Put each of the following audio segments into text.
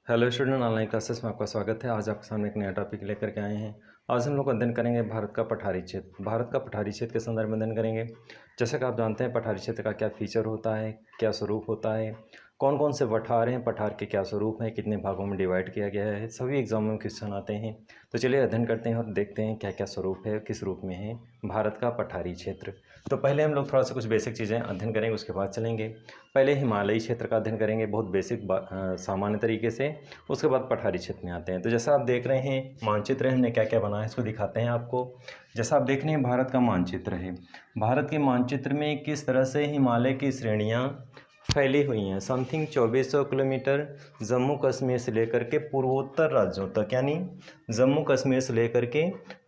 Hello student, online classes में आपका स्वागत है। आज आपके सामने एक नया टॉपिक लेकर के आए हैं। आज हम लोग अध्ययन करेंगे भारत का पठारी क्षेत्र। भारत का पठारी क्षेत्र के संदर्भ में अध्ययन करेंगे। जैसा कि आप जानते हैं पठारी क्षेत्र का क्या फीचर होता है, क्या स्वरूप होता है, कौन कौन से पठार हैं, पठार के क्या स्वरूप हैं, कितने भागों में डिवाइड किया गया है, सभी एग्जामों में क्वेश्चन आते हैं। तो चलिए अध्ययन करते हैं और देखते हैं क्या क्या स्वरूप है, किस रूप में है भारत का पठारी क्षेत्र। तो पहले हम लोग थोड़ा सा कुछ बेसिक चीज़ें अध्ययन करेंगे, उसके बाद चलेंगे। पहले हिमालयी क्षेत्र का अध्ययन करेंगे बहुत बेसिक सामान्य तरीके से, उसके बाद पठारी क्षेत्र में आते हैं। तो जैसा आप देख रहे हैं मानचित्र हमने क्या क्या बनाया है इसको दिखाते हैं आपको। जैसा आप देख रहे हैं भारत का मानचित्र है। भारत के मानचित्र में किस तरह से हिमालय की श्रेणियाँ फैली हुई हैं। समथिंग 2400 किलोमीटर जम्मू कश्मीर से लेकर के पूर्वोत्तर राज्यों तक, यानी जम्मू कश्मीर से लेकर के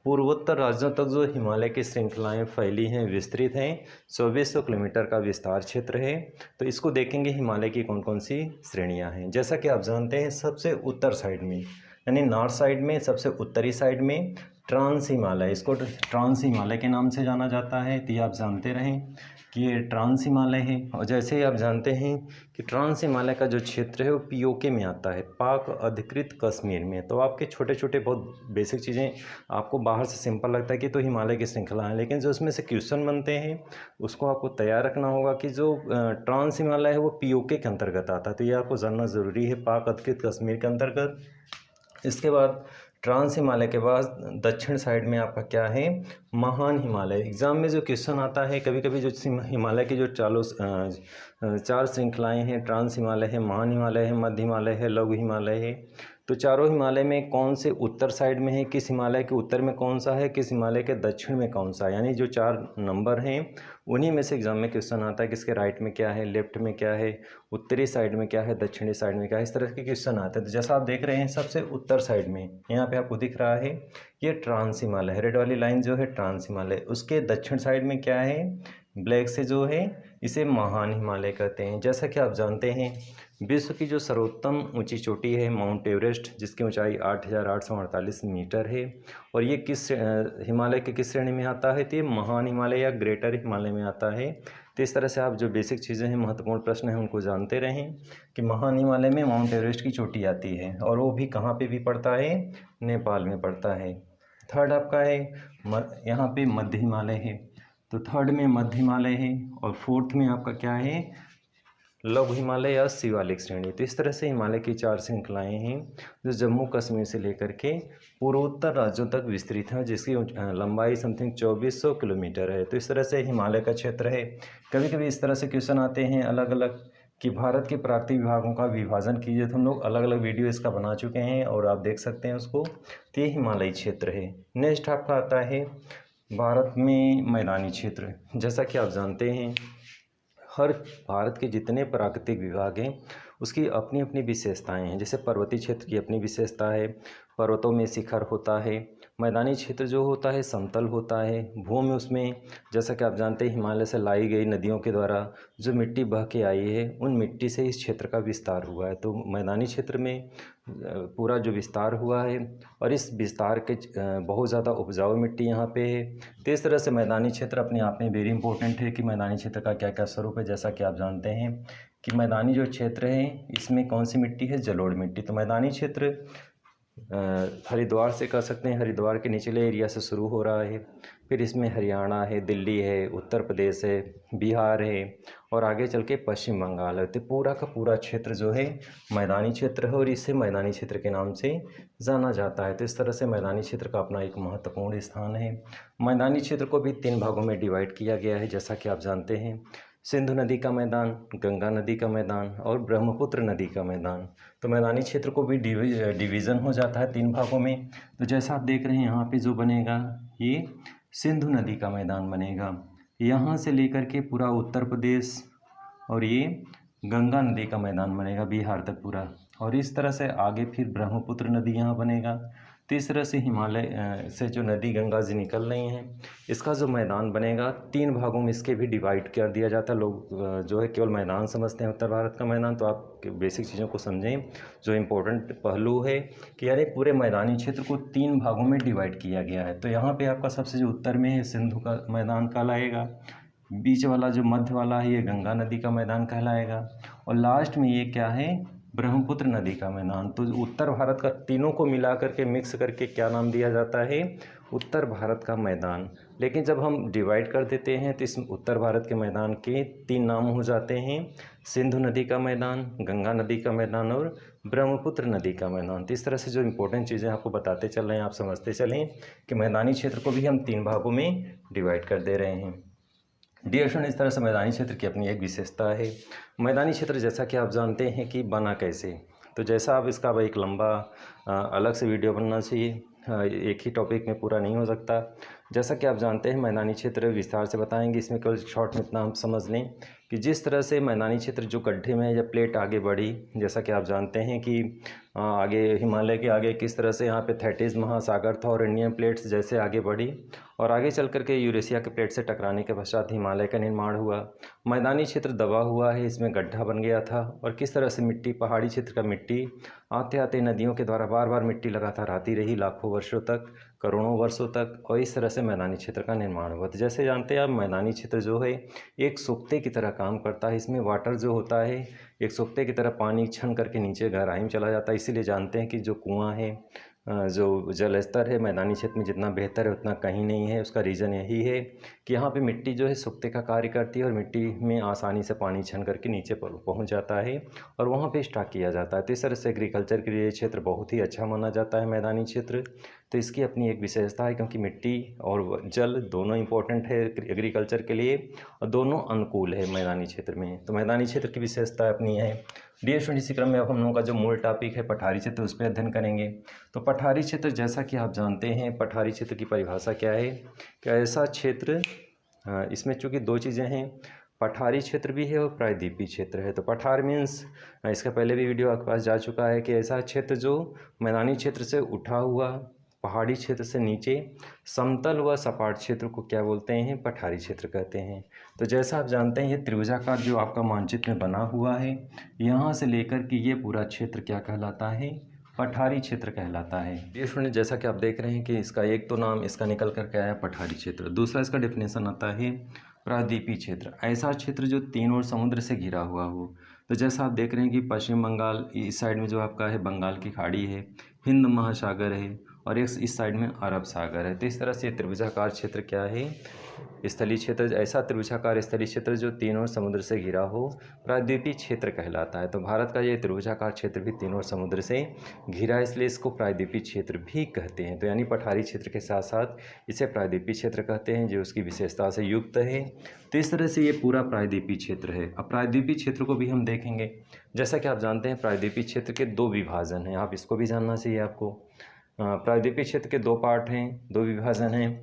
पूर्वोत्तर राज्यों तक जो हिमालय की श्रृंखलाएं फैली हैं, विस्तृत हैं, 2400 किलोमीटर का विस्तार क्षेत्र है। तो इसको देखेंगे हिमालय की कौन कौन सी श्रेणियां हैं। जैसा कि आप जानते हैं सबसे उत्तर साइड में, यानी नॉर्थ साइड में, सबसे उत्तरी साइड में ट्रांस हिमालय, इसको ट्रांस हिमालय के नाम से जाना जाता है। तो ये आप जानते रहें कि ये ट्रांस हिमालय है। और जैसे ही आप जानते हैं कि ट्रांस हिमालय का जो क्षेत्र है वो पीओके में आता है, पाक अधिकृत कश्मीर में। तो आपके छोटे छोटे बहुत बेसिक चीज़ें आपको बाहर से सिंपल लगता है कि तो हिमालय की श्रृंखला है, लेकिन जो उसमें से क्वेश्चन बनते हैं उसको आपको तैयार रखना होगा कि जो ट्रांस हिमालय है वो पीओके के अंतर्गत आता है। तो ये आपको जानना ज़रूरी है, पाक अधिकृत कश्मीर के अंतर्गत। इसके बाद ट्रांस हिमालय के बाद दक्षिण साइड में आपका क्या है, महान हिमालय। एग्जाम में जो क्वेश्चन आता है कभी कभी, जो हिमालय की जो चार श्रृंखलाएं हैं, ट्रांस हिमालय है, महान हिमालय है, मध्य हिमालय है, लघु हिमालय है। तो चारों हिमालय में कौन से उत्तर साइड में है, किस हिमालय के उत्तर में कौन सा है, किस हिमालय के दक्षिण में कौन सा है, यानी जो चार नंबर हैं उन्हीं में से एग्जाम में क्वेश्चन आता है। किसके राइट में क्या है, लेफ्ट में क्या है, उत्तरी साइड में क्या है, दक्षिणी साइड में क्या है, इस तरह के क्वेश्चन आते हैं। तो जैसा आप देख रहे हैं सबसे उत्तर साइड में यहाँ पे आपको दिख रहा है ये ट्रांस हिमालय, रेड वाली लाइन जो है ट्रांस हिमालय। उसके दक्षिण साइड में क्या है, ब्लैक से जो है इसे महान हिमालय कहते हैं। जैसा कि आप जानते हैं विश्व की जो सर्वोत्तम ऊंची चोटी है माउंट एवरेस्ट, जिसकी ऊंचाई 8848 मीटर है, और ये किस हिमालय के किस श्रेणी में आता है, तो ये महान हिमालय या ग्रेटर हिमालय में आता है। तो इस तरह से आप जो बेसिक चीज़ें हैं, महत्वपूर्ण प्रश्न हैं, उनको जानते रहें कि महान हिमालय में माउंट एवरेस्ट की चोटी आती है, और वो भी कहाँ पे भी पड़ता है, नेपाल में पड़ता है। थर्ड आपका है यहाँ पे मध्य हिमालय है, तो थर्ड में मध्य हिमालय है, और फोर्थ में आपका क्या है, लघु हिमालय या शिवालिक श्रेणी। तो इस तरह से हिमालय की चार श्रृंखलाएं हैं जो जम्मू कश्मीर से लेकर के पूर्वोत्तर राज्यों तक विस्तृत हैं, जिसकी लंबाई समथिंग 2400 किलोमीटर है। तो इस तरह से हिमालय का क्षेत्र है। कभी कभी इस तरह से क्वेश्चन आते हैं अलग अलग कि भारत के प्राकृतिक विभागों का विभाजन कीजिए। तो हम लोग अलग अलग वीडियो इसका बना चुके हैं और आप देख सकते हैं उसको। तो ये हिमालयी क्षेत्र है। नेक्स्ट आपका आता है भारत में मैदानी क्षेत्र। जैसा कि आप जानते हैं हर भारत के जितने प्राकृतिक विभाग हैं उसकी अपनी अपनी विशेषताएं हैं। जैसे पर्वतीय क्षेत्र की अपनी विशेषता है, पर्वतों में शिखर होता है। मैदानी क्षेत्र जो होता है समतल होता है। भूमि उसमें जैसा कि आप जानते हैं हिमालय से लाई गई नदियों के द्वारा जो मिट्टी बह के आई है, उन मिट्टी से इस क्षेत्र का विस्तार हुआ है। तो मैदानी क्षेत्र में पूरा जो विस्तार हुआ है, और इस विस्तार के बहुत ज़्यादा उपजाऊ मिट्टी यहाँ पे है। तो इस तरह से मैदानी क्षेत्र अपने आप में वेरी इंपॉर्टेंट है कि मैदानी क्षेत्र का क्या क्या स्वरूप है। जैसा कि आप जानते हैं कि मैदानी जो क्षेत्र है इसमें कौन सी मिट्टी है, जलोढ़ मिट्टी। तो मैदानी क्षेत्र हरिद्वार से कह सकते हैं, हरिद्वार के निचले एरिया से शुरू हो रहा है, फिर इसमें हरियाणा है, दिल्ली है, उत्तर प्रदेश है, बिहार है, और आगे चल के पश्चिम बंगाल है। तो पूरा का पूरा क्षेत्र जो है मैदानी क्षेत्र है, और इसे मैदानी क्षेत्र के नाम से जाना जाता है। तो इस तरह से मैदानी क्षेत्र का अपना एक महत्वपूर्ण स्थान है। मैदानी क्षेत्र को भी 3 भागों में डिवाइड किया गया है। जैसा कि आप जानते हैं सिंधु नदी का मैदान, गंगा नदी का मैदान और ब्रह्मपुत्र नदी का मैदान। तो मैदानी क्षेत्र को भी डिवीज़न हो जाता है 3 भागों में। तो जैसा आप देख रहे हैं यहाँ पे जो बनेगा ये सिंधु नदी का मैदान बनेगा, यहाँ से लेकर के पूरा उत्तर प्रदेश, और ये गंगा नदी का मैदान बनेगा बिहार तक पूरा, और इस तरह से आगे फिर ब्रह्मपुत्र नदी यहाँ बनेगा। तो इस तरह से हिमालय से जो नदी गंगा जी निकल रही हैं, इसका जो मैदान बनेगा 3 भागों में इसके भी डिवाइड कर दिया जाता है। लोग जो है केवल मैदान समझते हैं उत्तर भारत का मैदान। तो आप बेसिक चीज़ों को समझें, जो इम्पोर्टेंट पहलू है कि यानी पूरे मैदानी क्षेत्र को 3 भागों में डिवाइड किया गया है। तो यहाँ पे आपका सबसे जो उत्तर में है सिंधु का मैदान कहलाएगा, बीच वाला जो मध्य वाला है ये गंगा नदी का मैदान कहलाएगा, और लास्ट में ये क्या है, ब्रह्मपुत्र नदी का मैदान। तो उत्तर भारत का तीनों को मिला करके मिक्स करके क्या नाम दिया जाता है, उत्तर भारत का मैदान। लेकिन जब हम डिवाइड कर देते हैं तो इस उत्तर भारत के मैदान के 3 नाम हो जाते हैं, सिंधु नदी का मैदान, गंगा नदी का मैदान और ब्रह्मपुत्र नदी का मैदान। तो इस तरह से जो इम्पोर्टेंट चीज़ें आपको बताते चल रहे हैं, आप समझते चलें कि मैदानी क्षेत्र को भी हम 3 भागों में डिवाइड कर दे रहे हैं। डियर स्टूडेंट, इस तरह से मैदानी क्षेत्र की अपनी एक विशेषता है। मैदानी क्षेत्र जैसा कि आप जानते हैं कि बना कैसे, तो जैसा आप इसका एक लंबा अलग से वीडियो बनना चाहिए, एक ही टॉपिक में पूरा नहीं हो सकता। जैसा कि आप जानते हैं मैदानी क्षेत्र विस्तार से बताएंगे, इसमें केवल शॉर्ट में इतना हम समझ लें कि जिस तरह से मैदानी क्षेत्र जो गड्ढे में या प्लेट आगे बढ़ी, जैसा कि आप जानते हैं कि आगे हिमालय के आगे किस तरह से यहाँ पे थैटिस महासागर था और इंडियन प्लेट्स जैसे आगे बढ़ी और आगे चल कर के यूरेशिया के प्लेट से टकराने के पश्चात हिमालय का निर्माण हुआ। मैदानी क्षेत्र दबा हुआ है, इसमें गड्ढा बन गया था और किस तरह से मिट्टी, पहाड़ी क्षेत्र का मिट्टी आते आते नदियों के द्वारा बार बार मिट्टी लगातार आती रही लाखों वर्षों तक, करोड़ों वर्षों तक, और इस तरह से मैदानी क्षेत्र का निर्माण हुआ। तो जैसे जानते हैं आप, मैदानी क्षेत्र जो है एक सोख्ते की तरह काम करता है। इसमें वाटर जो होता है एक सोख्ते की तरह पानी छन करके नीचे गहराई में चला जाता है। इसीलिए जानते हैं कि जो कुआं है, जो जल स्तर है मैदानी क्षेत्र में जितना बेहतर है उतना कहीं नहीं है। उसका रीज़न यही है कि यहाँ पे मिट्टी जो है सोख्ते का कार्य करती है और मिट्टी में आसानी से पानी छन करके नीचे पहुँच जाता है और वहाँ पे स्टॉक किया जाता है। तो इस तरह से एग्रीकल्चर के लिए क्षेत्र बहुत ही अच्छा माना जाता है मैदानी क्षेत्र। तो इसकी अपनी एक विशेषता है, क्योंकि मिट्टी और जल दोनों इम्पोर्टेंट है एग्रीकल्चर के लिए और दोनों अनुकूल है मैदानी क्षेत्र में। तो मैदानी क्षेत्र की विशेषता अपनी है। डियर स्टूडेंट, इसी क्रम में अब हम लोगों का जो मूल टॉपिक है पठारी क्षेत्र, उस पर अध्ययन करेंगे। तो पठारी क्षेत्र जैसा कि आप जानते हैं, पठारी क्षेत्र की परिभाषा क्या है कि ऐसा क्षेत्र, इसमें चूँकि 2 चीज़ें हैं, पठारी क्षेत्र भी है और प्रायद्वीपीय क्षेत्र है। तो पठार मीन्स, इसका पहले भी वीडियो आपके पास जा चुका है, कि ऐसा क्षेत्र जो मैदानी क्षेत्र से उठा हुआ, पहाड़ी क्षेत्र से नीचे समतल व सपाट क्षेत्र को क्या बोलते हैं, पठारी क्षेत्र कहते हैं। तो जैसा आप जानते हैं ये त्रिभुजाकार जो आपका मानचित्र में बना हुआ है, यहाँ से लेकर के ये पूरा क्षेत्र क्या कहलाता है, पठारी क्षेत्र कहलाता है। ये स्टूडेंट, जैसा कि आप देख रहे हैं कि इसका एक तो नाम इसका निकल कर के आया पठारी क्षेत्र, दूसरा इसका डेफिनेशन आता है प्रायद्वीपीय क्षेत्र, ऐसा क्षेत्र जो 3 ओर समुद्र से घिरा हुआ हो। तो जैसा आप देख रहे हैं कि पश्चिम बंगाल, इस साइड में जो आपका है बंगाल की खाड़ी है, हिंद महासागर है और इस साइड में अरब सागर है। तो इस तरह से त्रिभुजाकार क्षेत्र क्या है, स्थलीय क्षेत्र, ऐसा त्रिभुजाकार स्थलीय क्षेत्र जो 3 ओर समुद्र से घिरा हो, प्रायद्वीपीय क्षेत्र कहलाता है। तो भारत का ये त्रिभुजाकार क्षेत्र भी 3 ओर समुद्र से घिरा है, इसलिए इसको प्रायद्वीपीय क्षेत्र भी कहते हैं। तो यानी पठारी क्षेत्र के साथ साथ इसे प्रायद्वीपीय क्षेत्र कहते हैं, जो उसकी विशेषता से युक्त है। तो इस तरह से ये पूरा प्रायद्वीपीय क्षेत्र है। अब प्रायद्वीपीय क्षेत्र को भी हम देखेंगे। जैसा कि आप जानते हैं प्रायद्वीपीय क्षेत्र के 2 विभाजन हैं, आप इसको भी जानना चाहिए आपको। प्रायद्वीपीय क्षेत्र के 2 पार्ट हैं, 2 विभाजन हैं।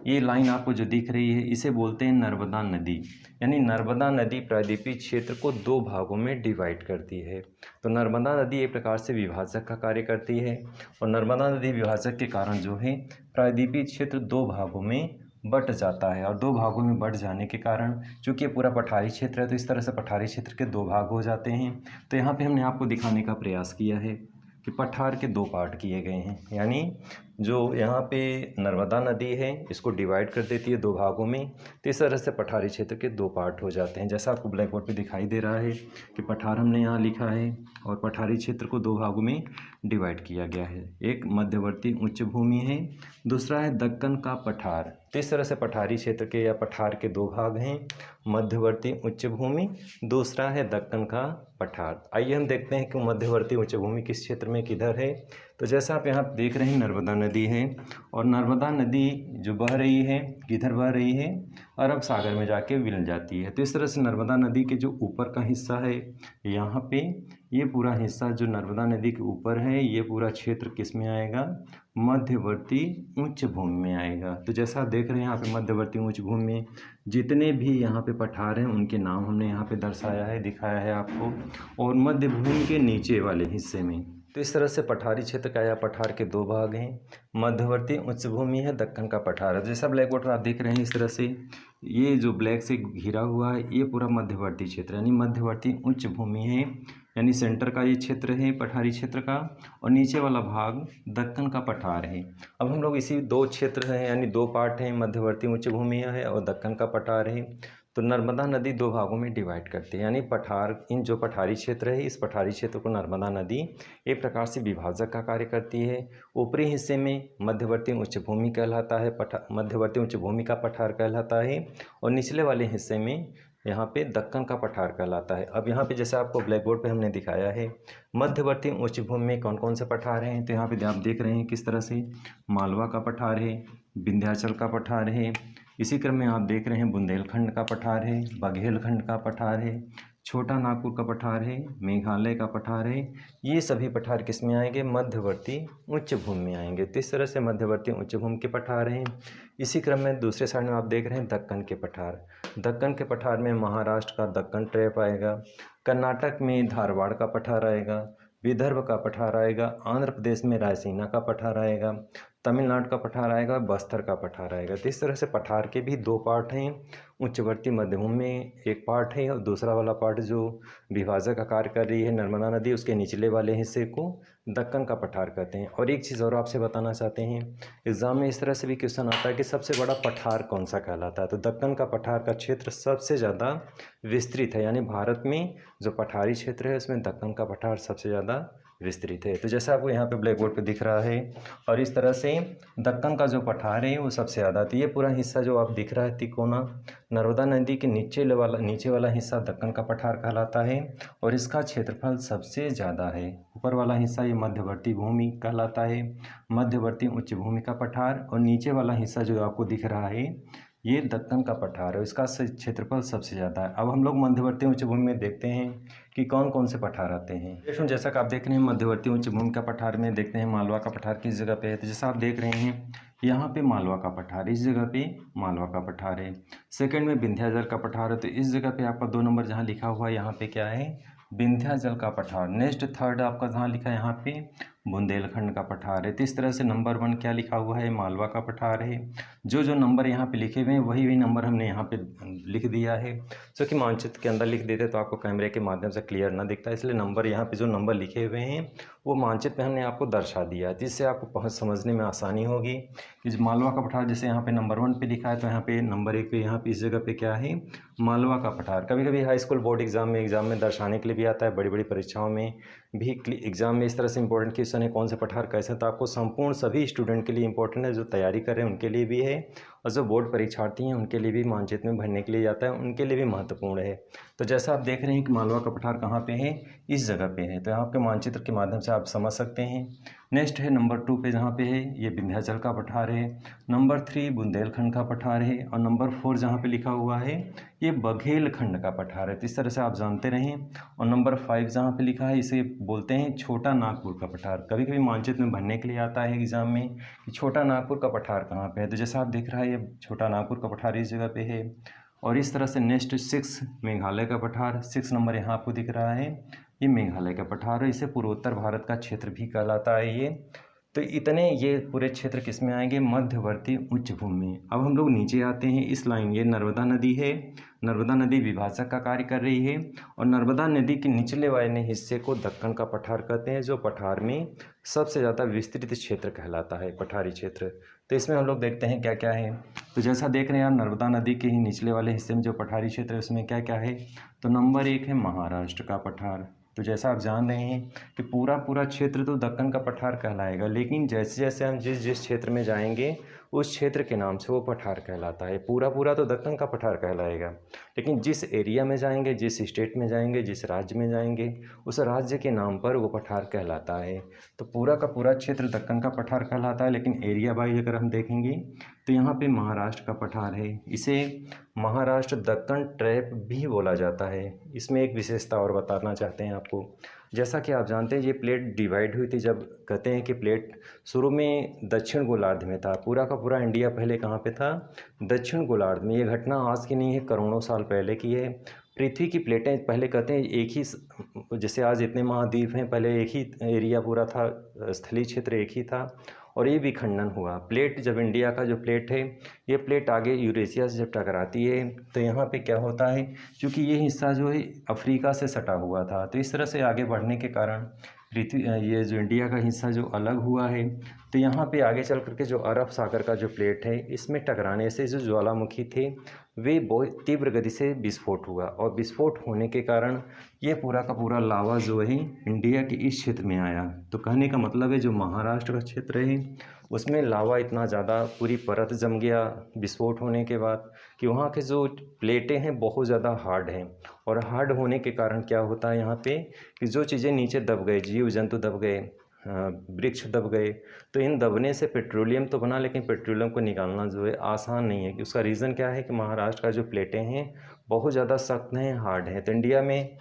ये लाइन आपको जो दिख रही है इसे बोलते हैं नर्मदा नदी, यानी नर्मदा नदी प्रायद्वीपीय क्षेत्र को 2 भागों में डिवाइड करती है। तो नर्मदा नदी एक प्रकार से विभाजक का कार्य करती है और नर्मदा नदी विभाजक के कारण जो है प्रायद्वीपीय क्षेत्र 2 भागों में बट जाता है और 2 भागों में बट जाने के कारण, चूँकि ये पूरा पठारी क्षेत्र है, तो इस तरह से पठारी क्षेत्र के 2 भाग हो जाते हैं। तो यहाँ पे हमने आपको दिखाने का प्रयास किया है कि पठार के 2 पार्ट किए गए हैं, यानी जो यहाँ पे नर्मदा नदी है इसको डिवाइड कर देती है 2 भागों में। तो इस तरह से पठारी क्षेत्र के 2 पार्ट हो जाते हैं। जैसा आपको ब्लैक बोर्ड पे दिखाई दे रहा है कि पठार हमने यहाँ लिखा है और पठारी क्षेत्र को 2 भागों में डिवाइड किया गया है। एक मध्यवर्ती उच्च भूमि है, दूसरा है दक्कन का पठार। तो इस तरह से पठारी क्षेत्र के या पठार के 2 भाग हैं, मध्यवर्ती उच्च भूमि, दूसरा है दक्कन का पठार। आइए हम देखते हैं कि मध्यवर्ती उच्च भूमि किस क्षेत्र में किधर है। तो जैसा आप यहाँ देख रहे हैं नर्मदा नदी है और नर्मदा नदी जो बह रही है किधर बह रही है, अरब सागर में जाके मिल जाती है। तो इस तरह से नर्मदा नदी के जो ऊपर का हिस्सा है यहाँ पे, ये पूरा हिस्सा जो नर्मदा नदी के ऊपर है, ये पूरा क्षेत्र किस में आएगा, मध्यवर्ती उच्च भूमि में आएगा। तो जैसा आप देख रहे हैं यहाँ पे मध्यवर्ती उच्च भूमि में जितने भी यहाँ पे पठार हैं उनके नाम हमने यहाँ पे दर्शाया है, दिखाया है आपको, और मध्य भूमि के नीचे वाले हिस्से में। तो इस तरह से पठारी क्षेत्र का या पठार के 2 भाग हैं, मध्यवर्ती उच्च भूमि है, दक्कन का पठार है। जैसा ब्लैक बोर्ड पर आप देख रहे हैं इस तरह से ये जो ब्लैक से घिरा हुआ है ये पूरा मध्यवर्ती क्षेत्र यानी मध्यवर्ती उच्च भूमि है, यानी सेंटर का ये क्षेत्र है पठारी क्षेत्र का, और नीचे वाला भाग दक्कन का पठार है। अब हम लोग इसी 2 क्षेत्र हैं यानी 2 पार्ट हैं, मध्यवर्ती उच्च भूमि है और दक्कन का पठार है। तो नर्मदा नदी दो भागों में डिवाइड करती है, यानी इन जो पठारी क्षेत्र है, इस पठारी क्षेत्र को नर्मदा नदी एक प्रकार से विभाजक का कार्य करती है। ऊपरी हिस्से में मध्यवर्ती उच्च भूमि कहलाता है, मध्यवर्ती उच्च भूमि का पठार कहलाता है, और निचले वाले हिस्से में यहाँ पे दक्कन का पठार कहलाता है। अब यहाँ पे जैसे आपको ब्लैक बोर्ड पे हमने दिखाया है मध्यवर्ती उच्च भूमि में कौन कौन से पठार हैं, तो यहाँ पे आप देख रहे हैं किस तरह से मालवा का पठार है, विंध्याचल का पठार है, इसी क्रम में आप देख रहे हैं बुंदेलखंड का पठार है, बघेलखंड का पठार है, छोटा नागपुर का पठार है, मेघालय का पठार है। ये सभी पठार किस में आएंगे? मध्यवर्ती उच्च भूमि में आएंगे। तो इस तरह से मध्यवर्ती उच्च भूमि के पठार हैं। इसी क्रम में दूसरे साइड में आप देख रहे हैं दक्कन के पठार। दक्कन के पठार में महाराष्ट्र का दक्कन ट्रैप आएगा, कर्नाटक में धारवाड़ का पठार आएगा, विदर्भ का पठार आएगा, आंध्र प्रदेश में रायसीना का पठार आएगा, तमिलनाडु का पठार आएगा, बस्तर का पठार आएगा। तो इस तरह से पठार के भी दो पार्ट हैं, उच्चवर्ती मध्यभूमि में एक पार्ट है और दूसरा वाला पार्ट जो विभाजक का कार्य कर रही है नर्मदा नदी, उसके निचले वाले हिस्से को दक्कन का पठार कहते हैं। और एक चीज़ और आपसे बताना चाहते हैं, एग्ज़ाम में इस तरह से भी क्वेश्चन आता है कि सबसे बड़ा पठार कौन सा कहलाता है, तो दक्कन का पठार का क्षेत्र सबसे ज़्यादा विस्तृत है, यानी भारत में जो पठारी क्षेत्र है उसमें दक्कन का पठार सबसे ज़्यादा विस्तृत है। तो जैसा आपको यहाँ पे ब्लैक बोर्ड पे दिख रहा है, और इस तरह से दक्कन का जो पठार है वो सबसे ज़्यादा, तो ये पूरा हिस्सा जो आप दिख रहा है तिकोना, नर्मदा नदी के नीचे वाला हिस्सा दक्कन का पठार कहलाता है और इसका क्षेत्रफल सबसे ज़्यादा है। ऊपर वाला हिस्सा ये मध्यवर्ती भूमि कहलाता है, मध्यवर्ती उच्च भूमि का पठार, और नीचे वाला हिस्सा जो आपको दिख रहा है ये दक्कन का पठार है, इसका क्षेत्रफल सबसे ज़्यादा है। अब हम लोग मध्यवर्ती उच्च भूमि में देखते हैं कि कौन कौन से पठार आते हैं। जैसा कि आप देख रहे हैं मध्यवर्ती उच्च भूमि का पठार में देखते हैं मालवा का पठार किस जगह पे है, तो जैसा आप देख रहे हैं यहाँ पे मालवा का पठार, इस जगह पे मालवा का पठार है। सेकंड में विंध्याचल का पठार है, तो इस जगह पे आपका 2 नंबर जहाँ लिखा हुआ है यहाँ पे क्या है? विंध्याचल का पठार। नेक्स्ट थर्ड आपका जहाँ लिखा है यहाँ पे बुंदेलखंड का पठार है। तो इस तरह से नंबर 1 क्या लिखा हुआ है? मालवा का पठार है। जो नंबर यहाँ पे लिखे हुए हैं वही नंबर हमने यहाँ पे लिख दिया है, जो कि मानचित्र के अंदर लिख देते तो आपको कैमरे के माध्यम से क्लियर ना दिखता, इसलिए नंबर यहाँ पे जो नंबर लिखे हुए हैं वो मानचित्र पे हमने आपको दर्शा दिया, जिससे आपको समझने में आसानी होगी कि मालवा का पठार जैसे यहाँ पे नंबर 1 पे लिखा है, तो यहाँ पे नंबर 1 पे यहाँ पे इस जगह पे क्या है? मालवा का पठार। कभी कभी हाई स्कूल बोर्ड एग्जाम में दर्शाने के लिए भी आता है, बड़ी बड़ी परीक्षाओं में भी एग्जाम में इस तरह से इंपॉर्टेंट क्वेश्चन है कौन से पठार कैसे, तो आपको संपूर्ण सभी स्टूडेंट के लिए इंपॉर्टेंट है, जो तैयारी कर रहे हैं उनके लिए भी है और जो बोर्ड परीक्षार्थी हैं उनके लिए भी मानचित्र में भरने के लिए जाता है, उनके लिए भी महत्वपूर्ण है। तो जैसा आप देख रहे हैं कि मालवा का पठार कहाँ पे है? इस जगह पे है, तो आपके मानचित्र के माध्यम से आप समझ सकते हैं। नेक्स्ट है नंबर 2 पे जहाँ पे है ये विंध्याचल का पठार है, नंबर 3 बुंदेलखंड का पठार है, और नंबर 4 जहाँ पे लिखा हुआ है ये बघेलखंड का पठार है। तो इस तरह से आप जानते रहें। और नंबर 5 जहाँ पे लिखा है इसे बोलते हैं छोटा नागपुर का पठार। कभी कभी मानचित्र में भरने के लिए आता है एग्जाम में कि छोटा नागपुर का पठार कहाँ पे है, तो जैसा आप देख रहा है ये छोटा नागपुर का पठार इस जगह पे है। और इस तरह से नेक्स्ट 6 मेघालय का पठार, 6 नंबर यहाँ आपको दिख रहा है ये मेघालय का पठार है, इसे पूर्वोत्तर भारत का क्षेत्र भी कहलाता है ये। तो इतने ये पूरे क्षेत्र किस में आएंगे? मध्यवर्ती उच्च भूमि में। अब हम लोग नीचे आते हैं, इस लाइन ये नर्मदा नदी है, नर्मदा नदी विभाजक का कार्य कर रही है और नर्मदा नदी के निचले वाले हिस्से को दक्कन का पठार कहते हैं, जो पठार में सबसे ज़्यादा विस्तृत क्षेत्र कहलाता है, पठारी क्षेत्र। तो इसमें हम लोग देखते हैं क्या क्या है। तो जैसा देख रहे हैं आप नर्मदा नदी के ही निचले वाले हिस्से में जो पठारी क्षेत्र है उसमें क्या क्या है, तो नंबर 1 है महाराष्ट्र का पठार। तो जैसा आप जान रहे हैं कि पूरा क्षेत्र तो दक्कन का पठार कहलाएगा, लेकिन जैसे जैसे हम जिस क्षेत्र में जाएंगे उस क्षेत्र के नाम से वो पठार कहलाता है। पूरा तो दक्कन का पठार कहलाएगा, लेकिन जिस एरिया में जाएंगे, जिस स्टेट में जाएंगे, जिस राज्य में जाएंगे, उस राज्य के नाम पर वो पठार कहलाता है। तो पूरा का पूरा क्षेत्र दक्कन का पठार कहलाता है, लेकिन एरिया वाइज अगर हम देखेंगे तो यहाँ पे महाराष्ट्र का पठार है, इसे महाराष्ट्र दक्कन ट्रैप भी बोला जाता है। इसमें एक विशेषता और बताना चाहते हैं आपको। जैसा कि आप जानते हैं ये प्लेट डिवाइड हुई थी, जब कहते हैं कि प्लेट शुरू में दक्षिण गोलार्ध में था, पूरा का पूरा इंडिया पहले कहाँ पे था? दक्षिण गोलार्ध में। ये घटना आज की नहीं है, करोड़ों साल पहले की है। पृथ्वी की प्लेटें पहले कहते हैं एक ही, जैसे आज इतने महाद्वीप हैं, पहले एक ही एरिया पूरा था, स्थलीय क्षेत्र एक ही था, और ये विखंडन हुआ। प्लेट जब इंडिया का जो प्लेट है ये प्लेट आगे यूरेशिया से जब टकराती है तो यहाँ पे क्या होता है, क्योंकि ये हिस्सा जो है अफ्रीका से सटा हुआ था, तो इस तरह से आगे बढ़ने के कारण पृथ्वी ये जो इंडिया का हिस्सा जो अलग हुआ है, तो यहाँ पे आगे चल करके जो अरब सागर का जो प्लेट है इसमें टकराने से जो ज्वालामुखी थे वे बहुत तीव्र गति से विस्फोट हुआ और विस्फोट होने के कारण ये पूरा का पूरा लावा जो है इंडिया के इस क्षेत्र में आया। तो कहने का मतलब है जो महाराष्ट्र का क्षेत्र है उसमें लावा इतना ज़्यादा पूरी परत जम गया विस्फोट होने के बाद कि वहाँ के जो प्लेटें हैं बहुत ज़्यादा हार्ड हैं। और हार्ड होने के कारण क्या होता है यहाँ पे कि जो चीज़ें नीचे दब गए, जीव जंतु दब गए, वृक्ष दब गए, तो इन दबने से पेट्रोलियम तो बना, लेकिन पेट्रोलियम को निकालना जो है आसान नहीं है। कि उसका रीज़न क्या है कि महाराष्ट्र का जो प्लेटें हैं बहुत ज़्यादा सख्त हैं, हार्ड हैं। तो इंडिया में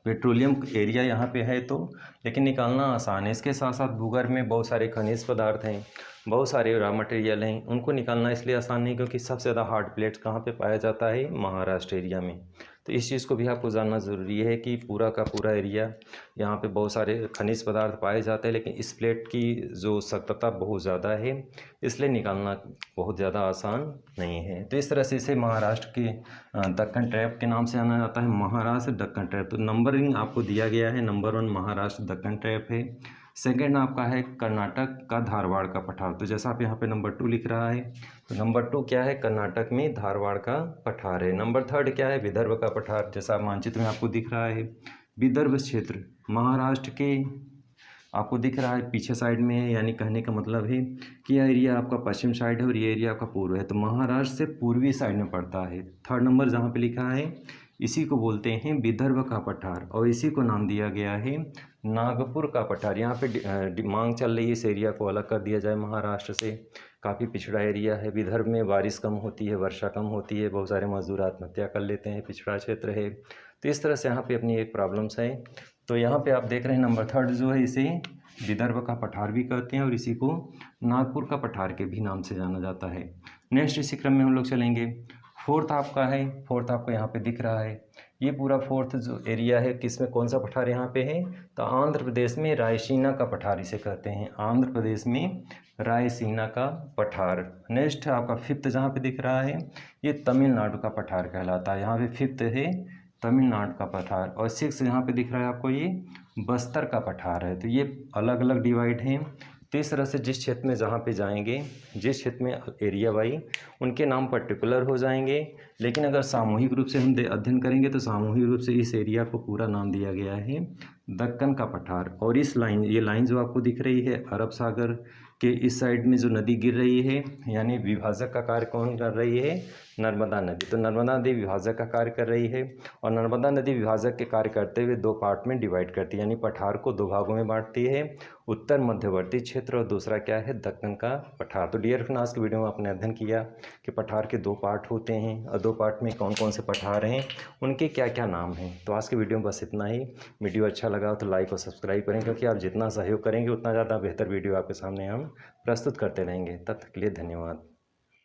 पेट्रोलियम एरिया यहाँ पे है तो, लेकिन निकालना आसान है। इसके साथ साथ भूगर्भ में बहुत सारे खनिज पदार्थ हैं, बहुत सारे रॉ मटेरियल हैं, उनको निकालना इसलिए आसान नहीं क्योंकि सबसे ज़्यादा हार्ड प्लेट्स कहाँ पे पाया जाता है, महाराष्ट्र एरिया में। तो इस चीज़ को भी आपको जानना ज़रूरी है कि पूरा का पूरा एरिया यहाँ पे बहुत सारे खनिज पदार्थ पाए जाते हैं, लेकिन इस प्लेट की जो सख्तता बहुत ज़्यादा है इसलिए निकालना बहुत ज़्यादा आसान नहीं है। तो इस तरह से इसे महाराष्ट्र के दक्कन ट्रैप के नाम से जाना जाता है, महाराष्ट्र दक्कन ट्रैप। तो नंबरिंग आपको दिया गया है, नंबर 1 महाराष्ट्र दक्कन ट्रैप है, सेकंड आपका है कर्नाटक का धारवाड़ का पठार। तो जैसा आप यहाँ पे नंबर 2 लिख रहा है, तो नंबर 2 क्या है, कर्नाटक में धारवाड़ का पठार है। नंबर 3 क्या है, विदर्भ का पठार, जैसा मानचित्र में आपको दिख रहा है। विदर्भ क्षेत्र महाराष्ट्र के आपको दिख रहा है पीछे साइड में है, यानी कहने का मतलब है कि यह एरिया आपका पश्चिम साइड है और ये एरिया आपका पूर्व है, तो महाराष्ट्र से पूर्वी साइड में पड़ता है। 3rd नंबर जहाँ पे लिखा है इसी को बोलते हैं विदर्भ का पठार और इसी को नाम दिया गया है नागपुर का पठार। यहाँ पे मांग चल रही है इस एरिया को अलग कर दिया जाए महाराष्ट्र से, काफ़ी पिछड़ा एरिया है। विदर्भ में बारिश कम होती है, वर्षा कम होती है, बहुत सारे मजदूर आत्महत्या कर लेते हैं, पिछड़ा क्षेत्र है। तो इस तरह से यहाँ पे अपनी एक प्रॉब्लम्स है। तो यहाँ पे आप देख रहे हैं नंबर 3 जो है इसे विदर्भ का पठार भी कहते हैं और इसी को नागपुर का पठार के भी नाम से जाना जाता है। नेक्स्ट इसी क्रम में हम लोग चलेंगे। 4th आपका है, 4th आपको यहाँ पे दिख रहा है, ये पूरा 4th जो एरिया है किसमें कौन सा पठार यहाँ पे है, तो आंध्र प्रदेश में रायसीना का पठार इसे कहते हैं, आंध्र प्रदेश में रायसीना का पठार। नेक्स्ट आपका 5th जहाँ पे दिख रहा है ये तमिलनाडु का पठार कहलाता है, यहाँ पे 5th है तमिलनाडु का पठार। और 6th यहाँ पे दिख रहा है आपको ये बस्तर का पठार है। तो ये अलग अलग डिवाइड हैं। तो इस तरह से जिस क्षेत्र में जहाँ पे जाएंगे, जिस क्षेत्र में एरिया वाई उनके नाम पर्टिकुलर हो जाएंगे, लेकिन अगर सामूहिक रूप से हम अध्ययन करेंगे तो सामूहिक रूप से इस एरिया को पूरा नाम दिया गया है दक्कन का पठार। और इस लाइन, ये लाइन जो आपको दिख रही है अरब सागर के इस साइड में जो नदी गिर रही है, यानी विभाजक का कार्य कौन कर रही है, नर्मदा नदी। तो नर्मदा नदी विभाजक का कार्य कर रही है और नर्मदा नदी विभाजक के कार्य करते हुए 2 पार्ट में डिवाइड करती है, यानी पठार को 2 भागों में बांटती है, उत्तर मध्यवर्ती क्षेत्र और दूसरा क्या है दक्कन का पठार। तो डियर फ्रेंड्स, आज की वीडियो में आपने अध्ययन किया कि पठार के 2 पार्ट होते हैं और 2 पार्ट में कौन कौन से पठार हैं, उनके क्या क्या नाम हैं। तो आज की वीडियो में बस इतना ही। वीडियो अच्छा लगा तो लाइक और सब्सक्राइब करें, क्योंकि आप जितना सहयोग करेंगे उतना ज़्यादा बेहतर वीडियो आपके सामने हम प्रस्तुत करते रहेंगे। तब तक के लिए धन्यवाद।